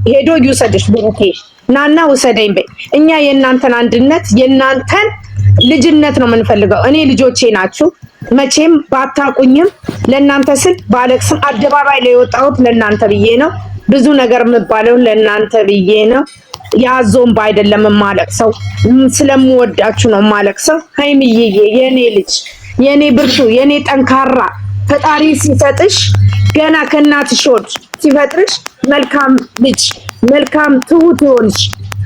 ሄዶ ይውሰድሽ ብሩኬ ናና ውሰደኝ በይ። እኛ የእናንተን አንድነት የእናንተን ልጅነት ነው የምንፈልገው። እኔ ልጆቼ ናችሁ። መቼም ባታቁኝም ለእናንተ ስል ባለቅስም አደባባይ ላይ የወጣሁት ለእናንተ ብዬ ነው። ብዙ ነገር የምባለው ለእናንተ ብዬ ነው። ያዞም አይደለም የማለቅሰው፣ ስለምወዳችሁ ነው የማለቅሰው። ሀይሚዬ የኔ ልጅ፣ የኔ ብርቱ፣ የኔ ጠንካራ ፈጣሪ ሲሰጥሽ ገና ከእናትሽ ሆድ ሲፈጥርሽ መልካም ልጅ መልካም ትሁት ይሆንሽ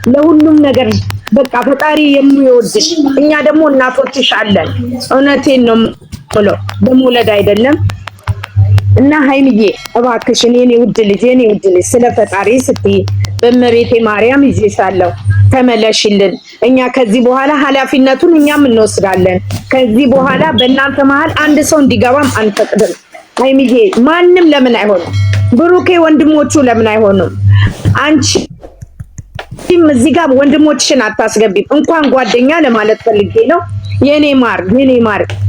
ለሁሉም ነገር በቃ ፈጣሪ የሚወድሽ። እኛ ደግሞ እናቶችሽ አለን። እውነቴን ነው የምለው በመውለድ አይደለም። እና ሀይሚዬ እባክሽን የኔ ውድ ልጅ ስለ ፈጣሪ ስትይ በእመቤቴ ማርያም ይዤሻለሁ፣ ተመለሽልን። እኛ ከዚህ በኋላ ኃላፊነቱን እኛም እንወስዳለን። ከዚህ በኋላ በእናንተ መሀል አንድ ሰው እንዲገባም አንፈቅድም። ሀይሚዬ ማንም ለምን አይሆንም? ብሩኬ ወንድሞቹ ለምን አይሆኑም? አንቺ እዚህ ጋር ወንድሞችሽን አታስገቢም። እንኳን ጓደኛ ለማለት ፈልጌ ነው። የኔ ማር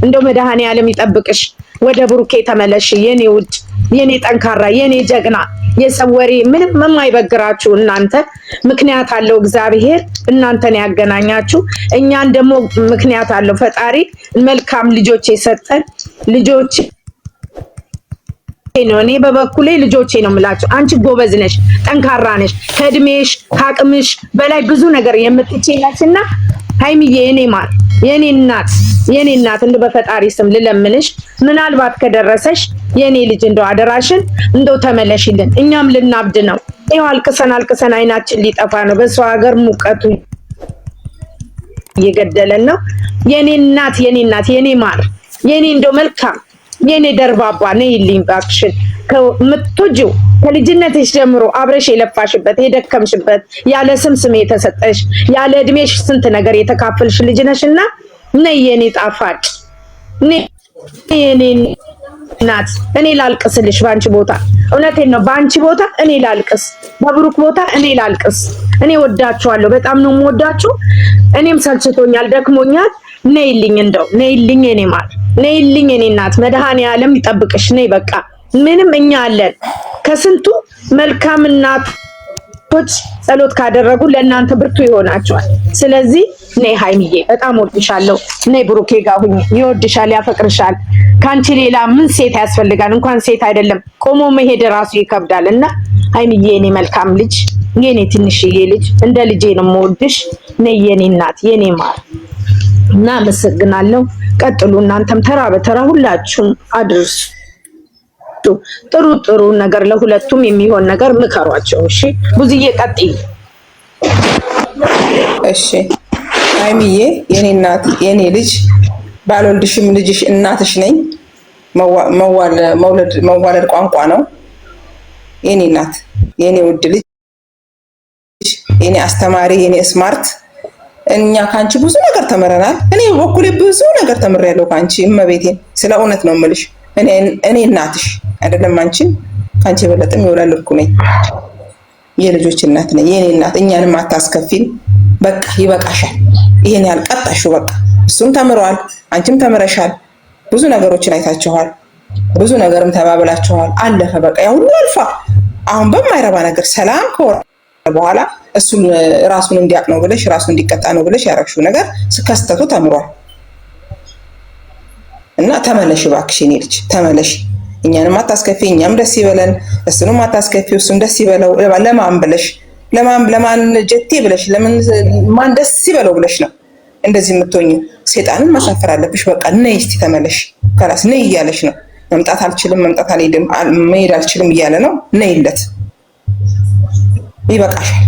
እንደው መድኃኔዓለም ይጠብቅሽ። ወደ ብሩኬ ተመለሽ የኔ ውድ፣ የኔ ጠንካራ፣ የኔ ጀግና። የሰው ወሬ ምንም የማይበግራችሁ እናንተ ምክንያት አለው እግዚአብሔር እናንተን ያገናኛችሁ። እኛን ደግሞ ምክንያት አለው ፈጣሪ። መልካም ልጆች የሰጠን ልጆች ነው። እኔ በበኩሌ ልጆቼ ነው የምላችሁ። አንቺ ጎበዝ ነሽ፣ ጠንካራ ነሽ፣ ከእድሜሽ ከአቅምሽ በላይ ብዙ ነገር የምትችይናችና ሀይሚዬ የኔ ማር የኔ እናት እንደው በፈጣሪ ስም ልለምንሽ፣ ምናልባት ከደረሰሽ የኔ ልጅ እንደው አደራሽን እንደው ተመለሽልን። እኛም ልናብድ ነው። ይኸው አልቅሰን አይናችን ሊጠፋ ነው። በሰው ሀገር ሙቀቱ እየገደለን ነው። የኔ እናት የኔ ማር የኔ እንደው መልካም የኔ ደርባባ ነይልኝ እባክሽን። ከምትወጂው ከልጅነትሽ ጀምሮ አብረሽ የለፋሽበት የደከምሽበት ያለ ስም የተሰጠሽ ያለ እድሜሽ ስንት ነገር የተካፈልሽ ልጅ ነሽና ነይ የኔ ጣፋጭ ነይ የኔ እናት። እኔ ላልቅስልሽ ባንቺ ቦታ። እውነቴን ነው። ባንቺ ቦታ እኔ ላልቅስ፣ በብሩክ ቦታ እኔ ላልቅስ። እኔ ወዳችኋለሁ፣ በጣም ነው የምወዳችሁ። እኔም ሰልችቶኛል፣ ደክሞኛል። ነይልኝ እንደው ነይልኝ የኔ ማር ነይልኝ የኔ እናት። መድኃኔዓለም ይጠብቅሽ። ነይ በቃ ምንም እኛ አለን። ከስንቱ መልካም እናቶች ጸሎት ካደረጉ ለእናንተ ብርቱ ይሆናቸዋል። ስለዚህ ነይ ሀይሚዬ፣ በጣም ወድሻለሁ። ነይ ብሩኬ ጋር ሁኚ። ይወድሻል፣ ያፈቅርሻል። ካንቺ ሌላ ምን ሴት ያስፈልጋል? እንኳን ሴት አይደለም ቆሞ መሄድ ራሱ ይከብዳል። እና ሀይሚዬ የኔ መልካም ልጅ፣ የኔ ትንሽዬ ልጅ፣ እንደ ልጄ ነው የምወድሽ። ነይ የኔ እናት የኔ ማር እና አመሰግናለሁ። ቀጥሉ እናንተም ተራ በተራ ሁላችሁም አድርሱ። ጥሩ ነገር ለሁለቱም የሚሆን ነገር ምከሯቸው። እሺ ብዙዬ ቀጥይ። እሺ ሀይሚዬ የኔ እናት የኔ ልጅ፣ ባልወልድሽም ልጅሽ እናትሽ ነኝ። መዋለድ ቋንቋ ነው። የኔ እናት የኔ ውድ ልጅ፣ የኔ አስተማሪ፣ የኔ ስማርት፣ እኛ ካንቺ ብዙ ነገር ተምረናል። እኔ በኩሌ ብዙ ነገር ተምሬያለሁ ካንቺ። እመቤቴን ስለ እውነት ነው የምልሽ። እኔ እናትሽ አይደለም አንቺን ካንቺ የበለጠም ይወላለድኩ ነኝ። የልጆች እናት ነኝ። የኔ እናት እኛንም አታስከፊን። በቃ ይበቃሻል። ይሄን ያልቀጣሽው በቃ። እሱም ተምሯል፣ አንቺም ተምረሻል። ብዙ ነገሮችን አይታችኋል። ብዙ ነገርም ተባብላችኋል። አለፈ በቃ። ያ ሁሉ አልፋ አሁን በማይረባ ነገር ሰላም ከወራ በኋላ እሱን ራሱን እንዲያቅ ነው ብለሽ ራሱን እንዲቀጣ ነው ብለሽ ያረግሽው ነገር ከስተቱ ተምሯል። እና ተመለሽ እባክሽ የኔ ልጅ ተመለሽ። እኛንም አታስከፊ፣ እኛም ደስ ይበለን። እሱንም አታስከፊ፣ እሱም ደስ ይበለው። ለማን ብለሽ ለማን ጀቴ ብለሽ ለምን ማን ደስ ይበለው ብለሽ ነው እንደዚህ የምትሆኚ? ሴጣንን ማሳፈር አለብሽ። በቃ ነይ እስቲ ተመለሽ። ከላስ ነይ እያለሽ ነው። መምጣት አልችልም፣ መምጣት አልሄድም፣ መሄድ አልችልም እያለ ነው። ነይለት። ይበቃሻል።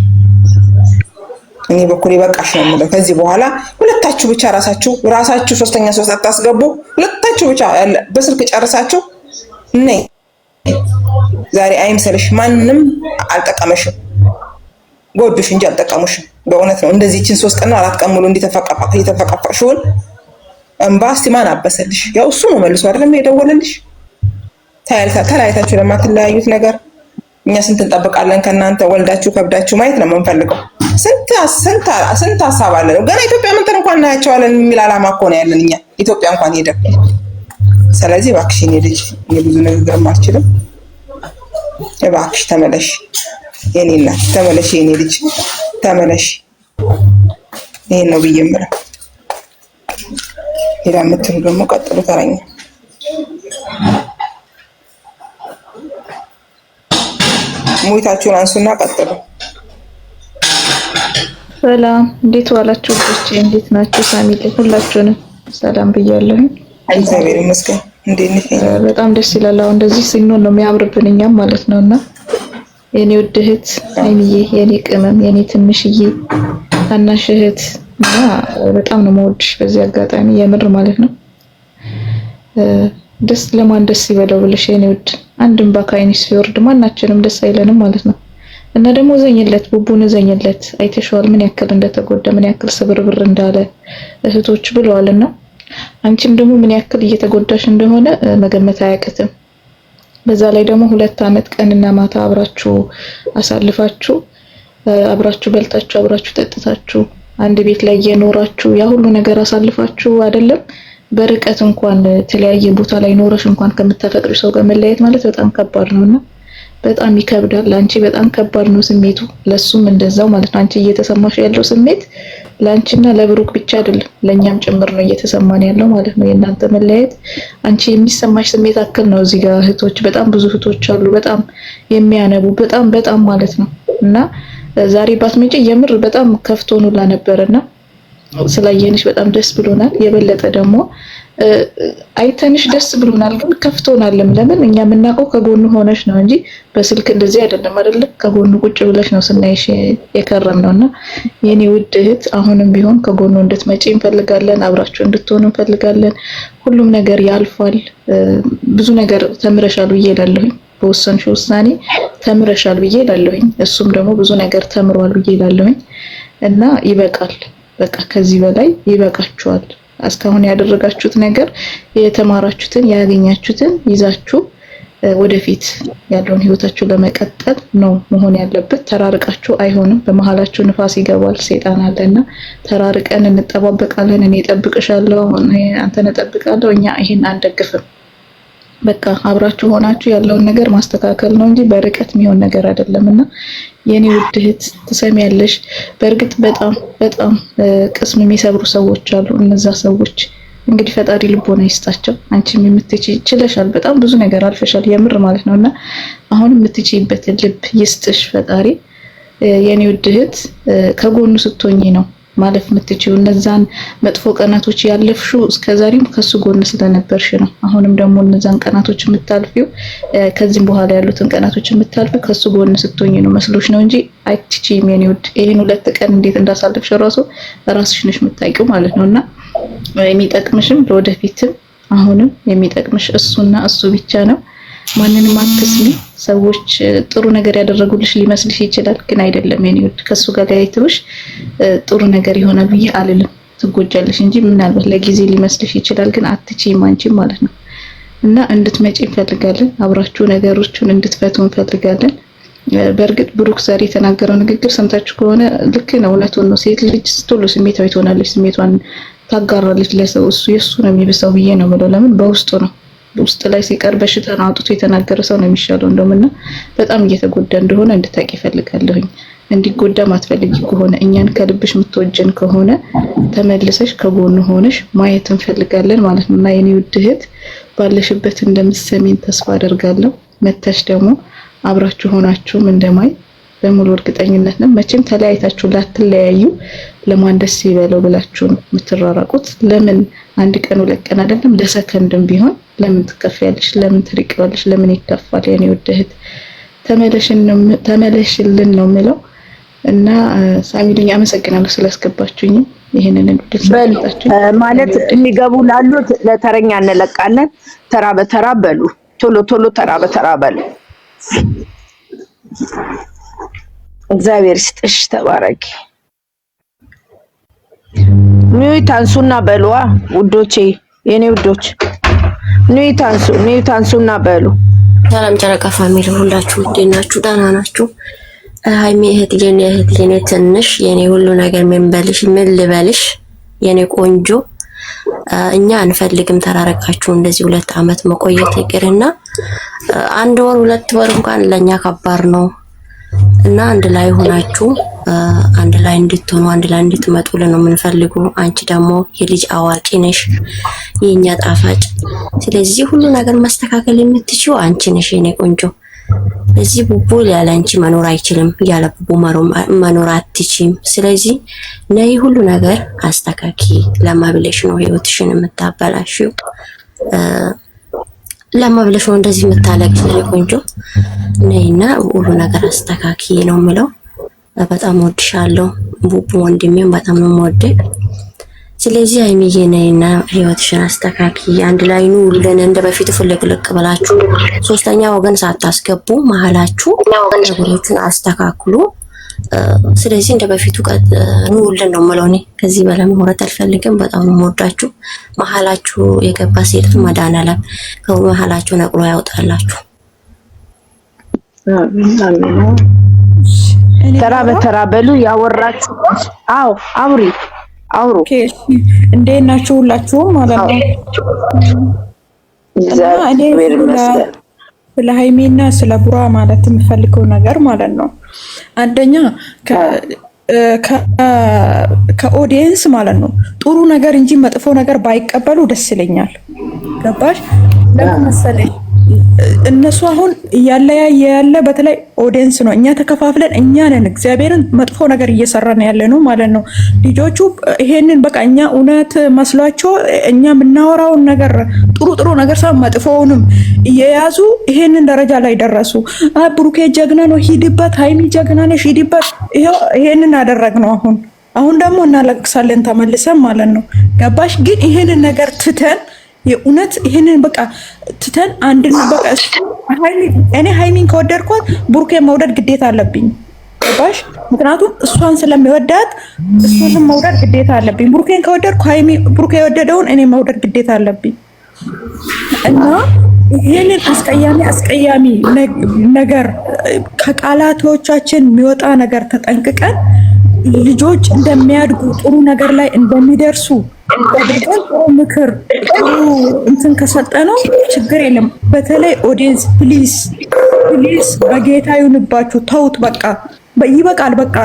እኔ በኩል ይበቃሽ ነው የምለው። ከዚህ በኋላ ሁለታችሁ ብቻ ራሳችሁ ሶስተኛ ሰው አታስገቡ። ሁለታችሁ ብቻ በስልክ ጨርሳችሁ ነይ። ዛሬ አይምሰልሽ፣ ማንም አልጠቀመሽም፣ ጎዱሽ እንጂ አልጠቀሙሽም። በእውነት ነው። እንደዚህችን 3 ቀን 4 ቀን ሙሉ የተፈቀፈቅሽውን እንባ እስቲ ማን አበሰልሽ? ያው እሱ ነው መልሶ አይደለም የደወለልሽ። ተለያይታችሁ ለማትለያዩት ነገር እኛ ስንት እንጠብቃለን ከእናንተ? ወልዳችሁ ከብዳችሁ ማየት ነው የምንፈልገው። ስንት ሀሳብ አለ ነው ገና ኢትዮጵያ ምንትን እንኳን እናያቸዋለን የሚል አላማ እኮ ነው ያለን እኛ ኢትዮጵያ እንኳን ሄደ። ስለዚህ እባክሽ የኔ ልጅ ብዙ ንግግርም አልችልም። እባክሽ ተመለሽ። የኔ እናት ተመለሽ፣ የኔ ልጅ ተመለሽ። ይሄን ነው ብዬ የምለው። ሌላ የምትሉ ደግሞ ቀጥሉ። ተረኛ ሙይታችሁን አንሱና ቀጥሉ። ሰላም፣ እንዴት ዋላችሁ? ልጆቼ እንዴት ናችሁ? ፋሚሊ ሁላችሁንም ሰላም ብያለሁ። እግዚአብሔር ይመስገን። እንዴት ነሽ? በጣም ደስ ይላል። አሁን እንደዚህ ሲኖር ነው የሚያምርብን እኛም ማለት ነውና የኔ ውድ እህት አይሚዬ፣ የኔ ቅመም፣ የኔ ትንሽዬ ታናሽ እህት እና በጣም ነው የምወድሽ በዚህ አጋጣሚ የምር ማለት ነው። ደስ ለማን ደስ ይበለው ብለሽ የኔ ውድ አንድም ባካይኒስ ሲወርድ ማናችንም ደስ አይለንም ማለት ነው። እና ደግሞ ዘኝለት ቡቡን ዘኝለት። አይተሽዋል ምን ያክል እንደተጎዳ ምን ያክል ስብርብር እንዳለ እህቶች ብለዋልና አንቺም ደግሞ ምን ያክል እየተጎዳሽ እንደሆነ መገመት አያቅትም። በዛ ላይ ደግሞ 2 አመት ቀንና ማታ አብራችሁ አሳልፋችሁ አብራችሁ በልታችሁ አብራችሁ ጠጥታችሁ አንድ ቤት ላይ እየኖራችሁ ያ ሁሉ ነገር አሳልፋችሁ አይደለም በርቀት እንኳን የተለያየ ቦታ ላይ ኖረሽ እንኳን ከምታፈቅሪ ሰው ጋር መለያየት ማለት በጣም ከባድ ነውና በጣም ይከብዳል። ለአንቺ በጣም ከባድ ነው ስሜቱ፣ ለሱም እንደዛው ማለት ነው። አንቺ እየተሰማሽ ያለው ስሜት ለአንቺና ለብሩክ ብቻ አይደለም ለኛም ጭምር ነው እየተሰማን ያለው ማለት ነው። የእናንተ መለያየት አንቺ የሚሰማሽ ስሜት አክል ነው። እዚህ ጋር እህቶች በጣም ብዙ እህቶች አሉ በጣም የሚያነቡ በጣም ማለት ነው። እና ዛሬ ባትመጪ የምር በጣም ከፍቶን ሁላ ነበርና ስላየንሽ በጣም ደስ ብሎናል። የበለጠ ደግሞ አይተንሽ ደስ ብሎናል፣ ግን ከፍቶናልም። ለምን እኛ የምናውቀው ከጎኑ ሆነሽ ነው እንጂ በስልክ እንደዚህ አይደለም አይደለ? ከጎኑ ቁጭ ብለሽ ነው ስናይሽ የከረም ነውና የኔ ውድ እህት አሁንም ቢሆን ከጎኑ እንድትመጪ እንፈልጋለን፣ አብራችሁ እንድትሆኑ እንፈልጋለን። ሁሉም ነገር ያልፋል። ብዙ ነገር ተምረሻል ብዬ እላለሁኝ። በወሰንሽ ውሳኔ ተምረሻል ብዬ እላለሁኝ። እሱም ደግሞ ብዙ ነገር ተምሯል ብዬ እላለሁኝ። እና ይበቃል፣ በቃ ከዚህ በላይ ይበቃችኋል። እስካሁን ያደረጋችሁት ነገር የተማራችሁትን ያገኛችሁትን ይዛችሁ ወደፊት ያለውን ህይወታችሁ ለመቀጠል ነው መሆን ያለበት። ተራርቃችሁ አይሆንም። በመሃላችሁ ንፋስ ይገባል፣ ሰይጣን አለና ተራርቀን እንጠባበቃለን። እኔ እጠብቅሻለሁ፣ አንተን እጠብቃለሁ። እኛ ይሄን አንደግፍም። በቃ አብራችሁ ሆናችሁ ያለውን ነገር ማስተካከል ነው እንጂ በርቀት የሚሆን ነገር አይደለምና የኔ ውድ እህት ትሰሚያለሽ። በእርግጥ በጣም ቅስም የሚሰብሩ ሰዎች አሉ። እነዛ ሰዎች እንግዲህ ፈጣሪ ልቦና ይስጣቸው። አንቺም ችለሻል፣ በጣም ብዙ ነገር አልፈሻል የምር ማለት ነውና አሁን የምትችይበትን ልብ ይስጥሽ ፈጣሪ። የኔ ውድ እህት ከጎኑ ስትሆኚ ነው ማለፍ የምትችይው። እነዛን መጥፎ ቀናቶች ያለፍሽው እስከዛሬም ከሱ ጎን ስለነበርሽ ነው። አሁንም ደግሞ እነዛን ቀናቶች የምታልፊው ከዚህም በኋላ ያሉትን ቀናቶች የምታልፊው ከሱ ጎን ስትሆኚ ነው መስሎሽ ነው እንጂ አይትችይም የኔ ውድ። ይሄን 2 ቀን እንዴት እንዳሳለፍሽ ራስሽ ነሽ የምታውቂው ማለት ነውና የሚጠቅምሽም ለወደፊትም አሁንም የሚጠቅምሽ እሱና እሱ ብቻ ነው። ማንንም አትስሚ። ሰዎች ጥሩ ነገር ያደረጉልሽ ሊመስልሽ ይችላል፣ ግን አይደለም የኔ ውድ። ከሱ ጋር ያይተውሽ ጥሩ ነገር ይሆናል ብዬ አልልም። ትጎጃለሽ እንጂ ምናልባት ለጊዜ ሊመስልሽ ይችላል፣ ግን አትችይም አንቺም ማለት ነው። እና እንድትመጪ እንፈልጋለን፣ አብራችሁ ነገሮችን እንድትፈቱ እንፈልጋለን። በእርግጥ ብሩክ ዛሬ የተናገረው ንግግር ሰምታችሁ ከሆነ ልክ ነው፣ እውነቱን ነው። ሴት ልጅ ቶሎ ስሜታዊ ትሆናለች፣ ስሜቷን ታጋራለች ለሰው። እሱ የሱ ነው የሚብሰው ብዬ ነው የምለው። ለምን በውስጡ ነው ውስጥ ላይ ሲቀር በሽታን አውጥቶ የተናገረ ሰው ነው የሚሻለው እንደውምና በጣም እየተጎዳ እንደሆነ እንድታቂ ይፈልጋለሁኝ። እንዲጎዳ ማትፈልጊ ከሆነ እኛን ከልብሽ የምትወጀን ከሆነ ተመልሰሽ ከጎኑ ሆነሽ ማየት እንፈልጋለን ማለት ነውና የኔ ውድ እህት ባለሽበት እንደምትሰሚን ተስፋ አደርጋለሁ። መተሽ ደግሞ አብራችሁ ሆናችሁም እንደማይ በሙሉ እርግጠኝነት ነው። መቼም ተለያይታችሁ ላትለያዩ ለማን ደስ ይበለው ብላችሁ ነው የምትራራቁት። ለምን 1 ቀን 2 ቀን አይደለም ለሰከንድም ቢሆን ለምን ትከፍያለሽ? ለምን ትርቂዋለሽ? ለምን ይከፋል? የኔ ውድ እህት ተመለሽልን ነው የምለው። እና ሳሚልኝ አመሰግናለሁ ስላስገባችሁኝ። ይሄንን እንድትሰጣችሁ ማለት የሚገቡ ላሉት ለተረኛ እንለቃለን። ተራ በተራ በሉ፣ ቶሎ ተራ በተራ በሉ። እግዚአብሔር ይስጥሽ፣ ተባረኪ። ኒውት አንሱና በሉዋ ውዶቼ፣ የኔ ውዶች ኒውት አንሱና በሉ። ሰላም ጨረቃ ፋሚሊ ሁላችሁ እንዴት ናችሁ? ደህና ናችሁ? ሃይሚ እህት የኔ ትንሽ የኔ ሁሉ ነገር ምን ልበልሽ የኔ ቆንጆ፣ እኛ አንፈልግም ተራረቃችሁ እንደዚህ 2 አመት መቆየት ይቅርና 1 ወር 2 ወር እንኳን ለኛ ከባድ ነው። እና አንድ ላይ ሆናችሁ አንድ ላይ እንድትሆኑ አንድ ላይ እንድትመጡልን ነው የምንፈልገው። አንቺ ደግሞ የልጅ አዋቂ ነሽ፣ የኛ ጣፋጭ። ስለዚህ ሁሉ ነገር ማስተካከል የምትችይው አንቺ ነሽ የኔ ቆንጆ። እዚህ ቡቡ ያለ አንቺ መኖር አይችልም፣ ያለ ቡቡ መኖር አትችይም። ስለዚህ ነይ ሁሉ ነገር አስተካኪ። ለማብለሽ ነው ህይወትሽን የምታበላሽው፣ ለማብለሽ ነው እንደዚህ የምታለቅሽ የኔ ቆንጆ። ነይና ሁሉ ነገር አስተካኪ ነው የምለው። በጣም ወድሻለሁ ቡቡ ወንድሜም በጣም ነው የምወደው። ስለዚህ ሀይሚዬ ነይና ህይወትሽን አስተካኪ። አንድ ላይ ኑልን እንደ በፊቱ ፍልቅልቅ ብላችሁ ሶስተኛ ወገን ሳታስገቡ መሀላችሁ ነገሮችን አስተካክሉ። ስለዚህ እንደ በፊቱ ኑልን ነው የምለው። እኔ ከዚህ በላይ ማውራት አልፈልግም። በጣም ነው የምወዳችሁ። መሀላችሁ የገባ ሴት መድኃኒዓለም ከመሀላችሁ ነቅሎ ያውጣላችሁ። ተራ በተራ በሉ ያወራችሁ። አዎ አውሪ አውሩ። እንዴት ናችሁ ሁላችሁም ማለት ነው። ስለ ሀይሚና ስለ ቡራ ማለት የምፈልገው ነገር ማለት ነው። አንደኛ ከኦዲየንስ ማለት ነው ጥሩ ነገር እንጂ መጥፎ ነገር ባይቀበሉ ደስ ይለኛል። ገባሽ? ለምን መሰለኝ እነሱ አሁን እያለያየ ያለ በተለይ ኦዲየንስ ነው። እኛ ተከፋፍለን እኛ ነን እግዚአብሔርን መጥፎ ነገር እየሰራን ያለ ነው ማለት ነው። ልጆቹ ይሄንን በቃ እኛ እውነት መስሏቸው እኛ የምናወራውን ነገር ጥሩ ነገር ሳይሆን መጥፎውንም እየያዙ ይሄንን ደረጃ ላይ ደረሱ። ብሩኬ ጀግና ነው ሂድበት፣ ሀይሚ ጀግና ነሽ ሂድበት። ይሄንን አደረግነው። አሁን ደግሞ እናለቅሳለን ተመልሰን ማለት ነው። ገባሽ? ግን ይሄንን ነገር ትተን የእውነት ይሄንን በቃ ትተን አንድን በቃ እኔ ሀይሚን ከወደድኳት ብሩኬን መውደድ ግዴታ አለብኝ። ገባሽ? ምክንያቱም እሷን ስለሚወዳት እሷንም መውደድ ግዴታ አለብኝ። ብሩኬን ከወደድኩ ሀይሚ ብሩኬ የወደደውን እኔ መውደድ ግዴታ አለብኝ። እና ይሄንን አስቀያሚ ነገር ከቃላቶቻችን የሚወጣ ነገር ተጠንቅቀን ልጆች እንደሚያድጉ ጥሩ ነገር ላይ እንደሚደርሱ አድርገን ጥሩ ምክር እንትን ከሰጠነው ችግር የለም። በተለይ ኦዲየንስ ፕሊዝ በጌታ ይሁንባችሁ፣ ተውት በቃ ይበቃል። በቃ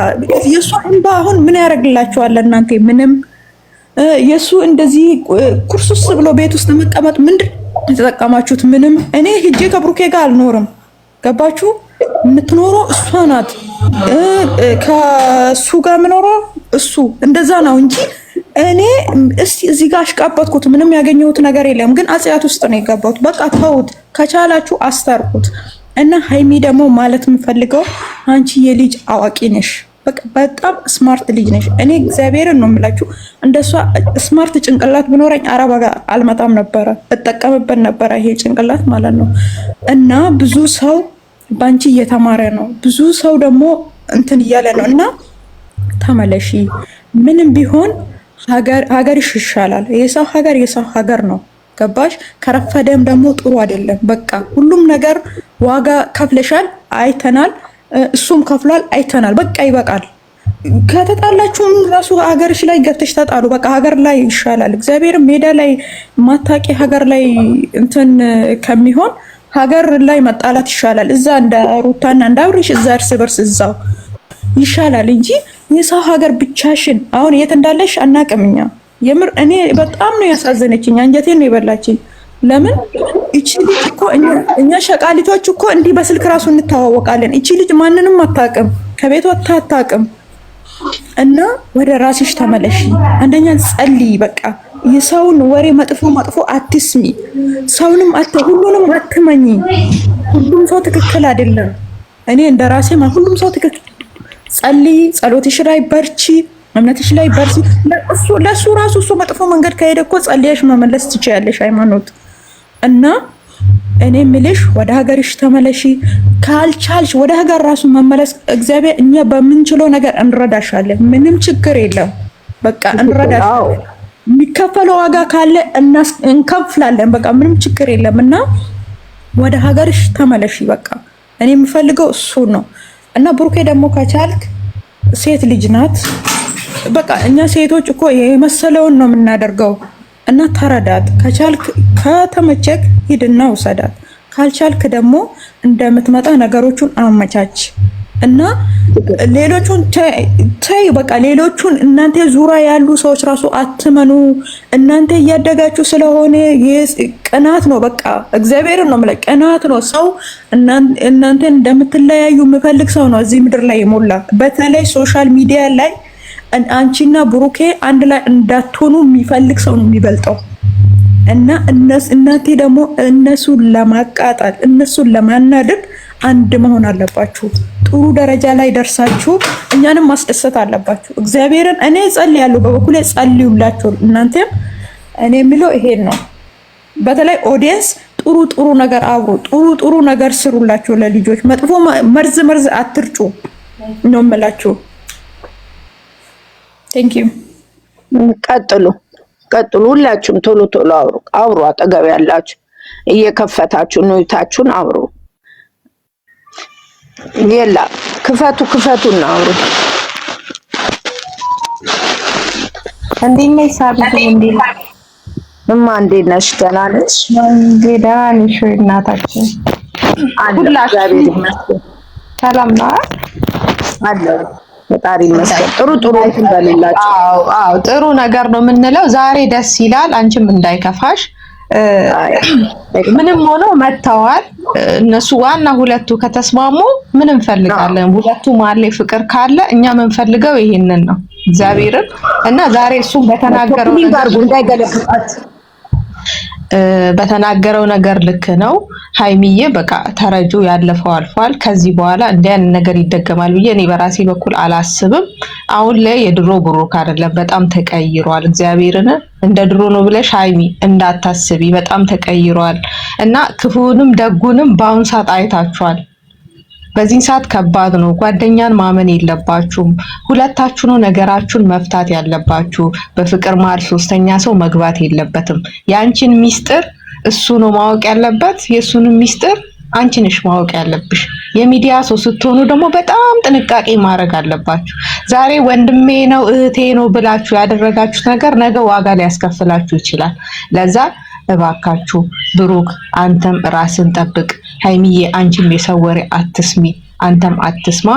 የእሱ እንባ አሁን ምን ያደርግላችኋል እናንተ? ምንም የእሱ እንደዚህ ኩርሱስ ብሎ ቤት ውስጥ መቀመጥ ምንድን የተጠቀማችሁት? ምንም። እኔ ሂጄ ከብሩኬ ጋር አልኖርም። ገባችሁ? የምትኖረው እሷ ናት። ከሱ ጋር የምኖረው እሱ እንደዛ ነው እንጂ እኔ እስቲ እዚህ ጋር አሽቃበጥኩት። ምንም ያገኘሁት ነገር የለም፣ ግን አጽያት ውስጥ ነው የገባሁት። በቃ ተውት፣ ከቻላችሁ አስተርኩት። እና ሀይሚ ደግሞ ማለት የምፈልገው አንቺ የልጅ አዋቂ ነሽ፣ በቃ በጣም ስማርት ልጅ ነሽ። እኔ እግዚአብሔርን ነው የምላችሁ፣ እንደሷ ስማርት ጭንቅላት ቢኖረኝ አረብ ጋር አልመጣም ነበረ፣ እጠቀምበት ነበረ ይሄ ጭንቅላት ማለት ነው። እና ብዙ ሰው ባንቺ እየተማረ ነው፣ ብዙ ሰው ደግሞ እንትን እያለ ነው። እና ተመለሺ። ምንም ቢሆን ሀገርሽ ይሻላል። የሰው ሀገር ነው። ገባሽ? ከረፈደም ደግሞ ጥሩ አይደለም። በቃ ሁሉም ነገር ዋጋ ከፍለሻል፣ አይተናል። እሱም ከፍሏል፣ አይተናል። በቃ ይበቃል። ከተጣላችሁም ራሱ ሀገርሽ ላይ ገብተሽ ተጣሉ። በቃ ሀገር ላይ ይሻላል። እግዚአብሔር ሜዳ ላይ ማታቂ ሀገር ላይ እንትን ከሚሆን ሀገር ላይ መጣላት ይሻላል። እዛ እንደ ሩታና እንደ አብርሽ እዛ እርስ በርስ እዛው ይሻላል እንጂ የሰው ሀገር ብቻሽን። አሁን የት እንዳለሽ አናውቅም እኛ። የምር እኔ በጣም ነው ያሳዘነችኝ፣ አንጀቴን ነው የበላችኝ። ለምን እቺ ልጅ እኮ እኛ ሸቃሊቶች እኮ እንዲህ በስልክ ራሱ እንተዋወቃለን። እቺ ልጅ ማንንም አታውቅም፣ ከቤት ወጥታ አታውቅም። እና ወደ ራስሽ ተመለሺ። አንደኛ ጸልይ። በቃ የሰውን ወሬ መጥፎ አትስሚ፣ ሰውንም ሁሉንም አትመኝ። ሁሉም ሰው ትክክል አይደለም። እኔ እንደ ራሴ ሁሉም ሰው ትክክል። ጸልይ፣ ጸሎትሽ ላይ በርቺ፣ እምነትሽ ላይ በርቺ። ለሱ ራሱ እሱ መጥፎ መንገድ ከሄደ እኮ ጸልየሽ መመለስ ትችያለሽ ሃይማኖት። እና እኔ ምልሽ ወደ ሀገርሽ ተመለሺ። ካልቻልሽ ወደ ሀገር ራሱ መመለስ እግዚአብሔር እኛ በምንችለው ነገር እንረዳሻለን። ምንም ችግር የለም። በቃ እንረዳሻለን። የሚከፈለው ዋጋ ካለ እንከፍላለን። በቃ ምንም ችግር የለም። እና ወደ ሀገርሽ ተመለሺ። በቃ እኔ የምፈልገው እሱ ነው። እና ብሩኬ ደግሞ ከቻልክ ሴት ልጅ ናት። በቃ እኛ ሴቶች እኮ የመሰለውን ነው የምናደርገው። እና ተረዳት። ከቻልክ ከተመቸክ ሂድና ውሰዳት። ካልቻልክ ደግሞ እንደምትመጣ ነገሮቹን አመቻች። እና ሌሎቹን ተይ በቃ ሌሎቹን እናንተ ዙሪያ ያሉ ሰዎች ራሱ አትመኑ። እናንተ እያደጋችሁ ስለሆነ ቅናት ነው። በቃ እግዚአብሔርን ነው ማለት ቅናት ነው። ሰው እናንተ እንደምትለያዩ የሚፈልግ ሰው ነው እዚህ ምድር ላይ የሞላ። በተለይ ሶሻል ሚዲያ ላይ አንቺና ብሩኬ አንድ ላይ እንዳትሆኑ የሚፈልግ ሰው ነው የሚበልጠው። እና እናንተ ደግሞ እነሱን ለማቃጠል እነሱን ለማናደድ አንድ መሆን አለባችሁ። ጥሩ ደረጃ ላይ ደርሳችሁ እኛንም ማስደሰት አለባችሁ። እግዚአብሔርን እኔ ጸልያለሁ፣ በበኩሌ ጸልዩላችሁ። እናንተም እኔ የሚለው ይሄን ነው። በተለይ ኦዲየንስ ጥሩ ነገር አብሩ፣ ጥሩ ነገር ስሩላችሁ ለልጆች። መጥፎ መርዝ አትርጩ ነው የምላችሁ። ቴንክ ዩ። ቀጥሉ። ሁላችሁም ቶሎ አውሩ። አጠገብ ያላችሁ እየከፈታችሁ ኑይታችሁን አውሩ። የላ ክፈቱና አውሩ። እንዴት ነሽ ሳቢት? እንዴት ነሽ? ደህና ነሽ? ደህና ነሽ ወይ እናታችን? ሁላችሁም ሰላም ነው አለው። ፈጣሪ ይመስገን። ጥሩ በሌላችሁ። አዎ ጥሩ ነገር ነው የምንለው። ዛሬ ደስ ይላል። አንቺም እንዳይከፋሽ። ምንም ሆኖ መተዋል እነሱ። ዋና ሁለቱ ከተስማሙ ምን እንፈልጋለን? ሁለቱ መሀል ላይ ፍቅር ካለ እኛ የምንፈልገው ይሄንን ነው እግዚአብሔርን። እና ዛሬ እሱ በተናገረው ነገር ልክ ነው። ሀይሚዬ በቃ ተረጁ፣ ያለፈው አልፏል። ከዚህ በኋላ እንዲህ አይነት ነገር ይደገማል ብዬ እኔ በራሴ በኩል አላስብም። አሁን ላይ የድሮ ብሩክ አይደለም፣ በጣም ተቀይሯል። እግዚአብሔርን እንደ ድሮ ነው ብለሽ ሀይሚ እንዳታስቢ፣ በጣም ተቀይሯል። እና ክፉንም ደጉንም በአሁን ሰዓት አይታችኋል። በዚህ ሰዓት ከባድ ነው። ጓደኛን ማመን የለባችሁም። ሁለታችሁ ነው ነገራችሁን መፍታት ያለባችሁ። በፍቅር መሀል ሶስተኛ ሰው መግባት የለበትም። የአንቺን ሚስጥር እሱ ነው ማወቅ ያለበት፣ የሱንም ሚስጥር አንቺ ነሽ ማወቅ ያለብሽ። የሚዲያ ሰው ስትሆኑ ደግሞ በጣም ጥንቃቄ ማድረግ አለባችሁ። ዛሬ ወንድሜ ነው እህቴ ነው ብላችሁ ያደረጋችሁት ነገር ነገ ዋጋ ሊያስከፍላችሁ ይችላል። ለዛ እባካችሁ ብሩክ አንተም ራስን ጠብቅ። ሀይሚዬ አንቺም የሰው ወሬ አትስሚ፣ አንተም አትስማ።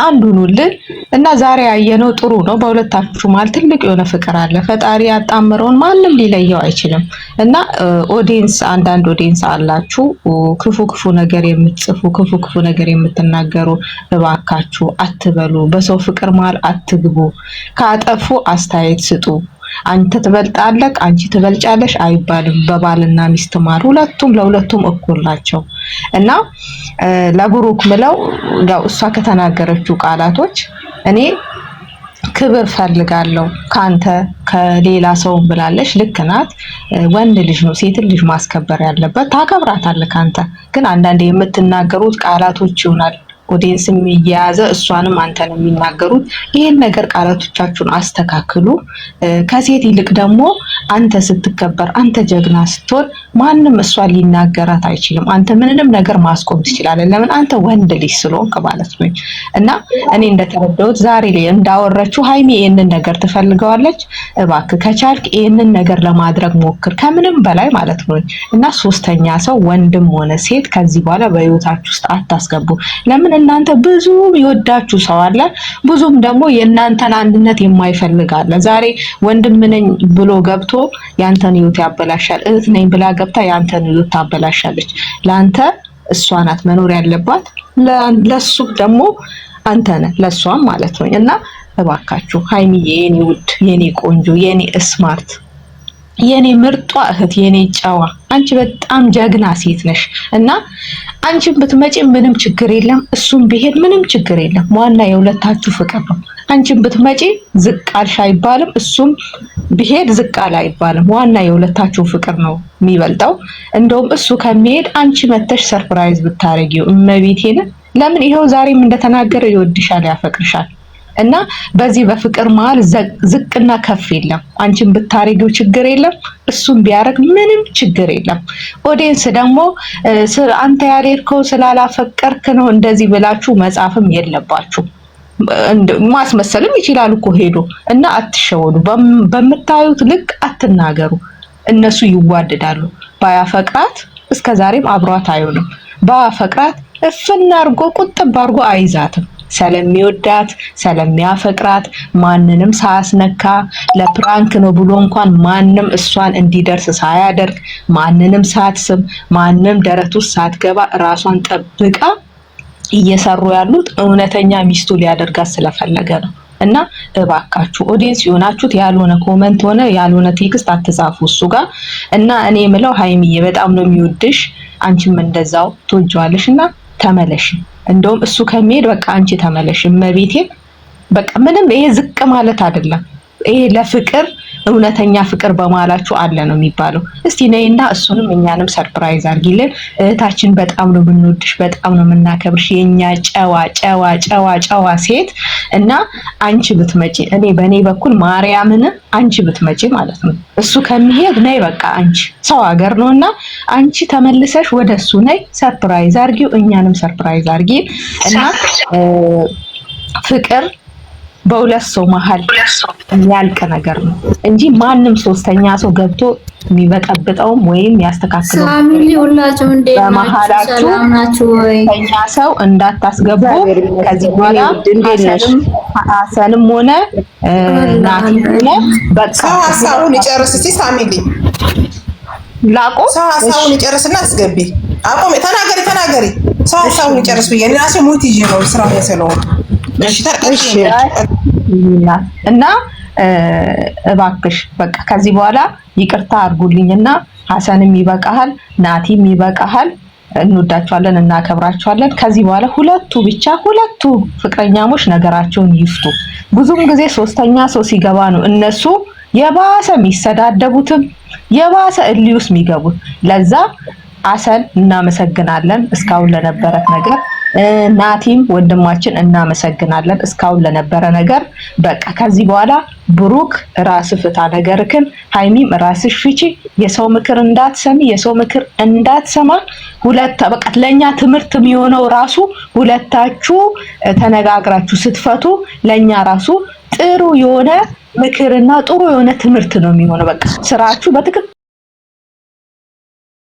አንዱኑልን እና ዛሬ ያየነው ጥሩ ነው። በሁለታችሁ መሀል ትልቅ የሆነ ፍቅር አለ። ፈጣሪ ያጣመረውን ማንም ሊለየው አይችልም። እና አንዳንድ ኦዲየንስ አላችሁ ክፉ ነገር የምትጽፉ ክፉ ነገር የምትናገሩ፣ እባካችሁ አትበሉ። በሰው ፍቅር መሀል አትግቡ። ካጠፉ አስተያየት ስጡ። አንተ ትበልጣለህ፣ አንቺ ትበልጫለሽ አይባልም። በባልና ሚስት መሀል ለሁለቱም እኩል ናቸው። እና ለብሩክ ምለው ያው እሷ ከተናገረችው ቃላቶች እኔ ክብር ፈልጋለሁ ካንተ ከሌላ ሰው ብላለሽ። ልክ ናት። ወንድ ልጅ ነው ሴት ልጅ ማስከበር ያለበት። ታከብራታለህ ካንተ። ግን አንዳንዴ የምትናገሩት ቃላቶች ይሆናል ኦዲየንስም እየያዘ እሷንም አንተን የሚናገሩት። ይሄን ነገር ቃላቶቻችሁን አስተካክሉ። ከሴት ይልቅ ደግሞ አንተ ስትከበር፣ አንተ ጀግና ስትሆን ማንም እሷን ሊናገራት አይችልም። አንተ ምንንም ነገር ማስቆም ትችላለህ። ለምን? አንተ ወንድ ልጅ ስለሆንክ ማለት ነው። እና እኔ እንደተረዳሁት ዛሬ ላይ እንዳወራችሁ ሀይሚ ይሄንን ነገር ትፈልገዋለች። እባክህ ከቻልክ ይሄንን ነገር ለማድረግ ሞክር፣ ከምንም በላይ ማለት ነው። እና ሶስተኛ ሰው ወንድም ሆነ ሴት ከዚህ በኋላ በህይወታችሁ ውስጥ አታስገቡ። ለምን? እናንተ ብዙ ይወዳችሁ ሰው አለ፣ ብዙም ደግሞ የእናንተን አንድነት የማይፈልግ አለ። ዛሬ ወንድም ነኝ ብሎ ገብቶ ያንተን ህይወት ያበላሻል። እህት ነኝ ብላ ገብታ ያንተን ህይወት ታበላሻለች። ለአንተ እሷ ናት መኖር ያለባት፣ ለሱ ደግሞ አንተ ነህ ለሷም ማለት ነው። እና እባካችሁ ሀይሚዬ የኔ ውድ፣ የኔ ቆንጆ፣ የኔ ስማርት፣ የኔ ምርጧ እህት፣ የኔ ጨዋ፣ አንቺ በጣም ጀግና ሴት ነሽ። እና አንቺን ብትመጪ ምንም ችግር የለም፣ እሱም ቢሄድ ምንም ችግር የለም። ዋና የሁለታችሁ ፍቅር ነው። አንቺን ብትመጪ ዝቅ አልሽ አይባልም፣ እሱም ቢሄድ ዝቅ አለ አይባልም። ዋና የሁለታችሁ ፍቅር ነው የሚበልጠው። እንደውም እሱ ከሚሄድ አንቺ መተሽ ሰርፕራይዝ ብታረጊው እመቤቴን። ለምን? ይሄው ዛሬም እንደተናገረ ይወድሻል፣ ያፈቅርሻል። እና በዚህ በፍቅር መሀል ዝቅና ከፍ የለም። አንቺን ብታረጊው ችግር የለም፣ እሱም ቢያረግ ምንም ችግር የለም። ኦዲየንስ ደግሞ አንተ ያልሄድከው ስላላፈቀርክ ነው እንደዚህ ብላችሁ መጻፍም የለባችሁ። ማስመሰልም ይችላል እኮ ሄዶ። እና አትሸወዱ። በምታዩት ልክ አትናገሩ። እነሱ ይዋደዳሉ። ባያፈቅራት እስከዛሬም አብሯት አይሆንም። ባያፈቅራት እፍና አርጎ ቁጥብ አርጎ አይዛትም። ስለሚወዳት ስለሚያፈቅራት ማንንም ሳያስነካ ለፕራንክ ነው ብሎ እንኳን ማንም እሷን እንዲደርስ ሳያደርግ ማንንም ሳትስም ማንም ደረት ውስጥ ሳትገባ ራሷን ጠብቃ እየሰሩ ያሉት እውነተኛ ሚስቱ ሊያደርጋት ስለፈለገ ነው። እና እባካችሁ ኦዲየንስ የሆናችሁት ያልሆነ ኮመንት ሆነ ያልሆነ ቴክስት አትጻፉ እሱ ጋር። እና እኔ የምለው ሀይሚዬ በጣም ነው የሚወድሽ፣ አንቺም እንደዛው ትወጂዋለሽ እና ተመለሽ። እንደውም እሱ ከሚሄድ በቃ አንቺ ተመለሽ። እመቤቴን በቃ ምንም ይሄ ዝቅ ማለት አይደለም። ይሄ ለፍቅር እውነተኛ ፍቅር በማላችሁ አለ ነው የሚባለው። እስቲ ነይና እሱንም እኛንም ሰርፕራይዝ አድርጊልን። እህታችን በጣም ነው የምንወድሽ፣ በጣም ነው የምናከብርሽ፣ የኛ ጨዋ ጨዋ ጨዋ ጨዋ ሴት እና አንቺ ብትመጪ እኔ በእኔ በኩል ማርያምን አንቺ ብትመጪ ማለት ነው እሱ ከሚሄድ ነይ በቃ አንቺ ሰው ሀገር ነውና አንቺ ተመልሰሽ ወደ እሱ ነይ፣ ሰርፕራይዝ አድርጊው፣ እኛንም ሰርፕራይዝ አድርጊ እና ፍቅር በሁለት ሰው መሀል የሚያልቅ ነገር ነው እንጂ ማንም ሶስተኛ ሰው ገብቶ የሚበጠብጠውም ወይም ያስተካክለው በመሀላችሁ ሶስተኛ ሰው እንዳታስገቡ። ከዚህ በኋላ ሀሰንም ሆነ ናቲም ሆነ በቃ ሀሳቡን ይጨርስ። እስቲ ሳሚሊ ላቆ ሰው ሀሳቡን ይጨርስና አስገቢ። አቆም። ተናገሪ። ሰው ሀሳቡን ይጨርስ ብዬ እኔ ራሴ ሞት ይዤ ነው ስራው ያሰለው። እሺ እና እባክሽ በቃ ከዚህ በኋላ ይቅርታ አድርጉልኝና ሀሰንም ይበቃሃል፣ ናቲም ይበቃሃል። እንወዳቸዋለን፣ እናከብራቸዋለን። ከዚህ በኋላ ሁለቱ ፍቅረኛሞች ነገራቸውን ይፍቱ። ብዙም ጊዜ ሶስተኛ ሰው ሲገባ ነው እነሱ የባሰ የሚሰዳደቡትም የባሰ እልዩስ የሚገቡት። ለዛ ሀሰን እናመሰግናለን እስካሁን ለነበረት ነገር። ናቲም ወንድማችን እናመሰግናለን እስካሁን ለነበረ ነገር። በቃ ከዚህ በኋላ ብሩክ ራስ ፍታ ነገርክን፣ ሃይሚም ራስሽ ፍቺ። የሰው ምክር እንዳትሰሚ፣ የሰው ምክር እንዳትሰማ። በቃ ለኛ ትምህርት የሚሆነው ራሱ ሁለታችሁ ተነጋግራችሁ ስትፈቱ ለኛ ራሱ ጥሩ የሆነ ምክርና ጥሩ የሆነ ትምህርት ነው የሚሆነው። በቃ ስራችሁ በትክክል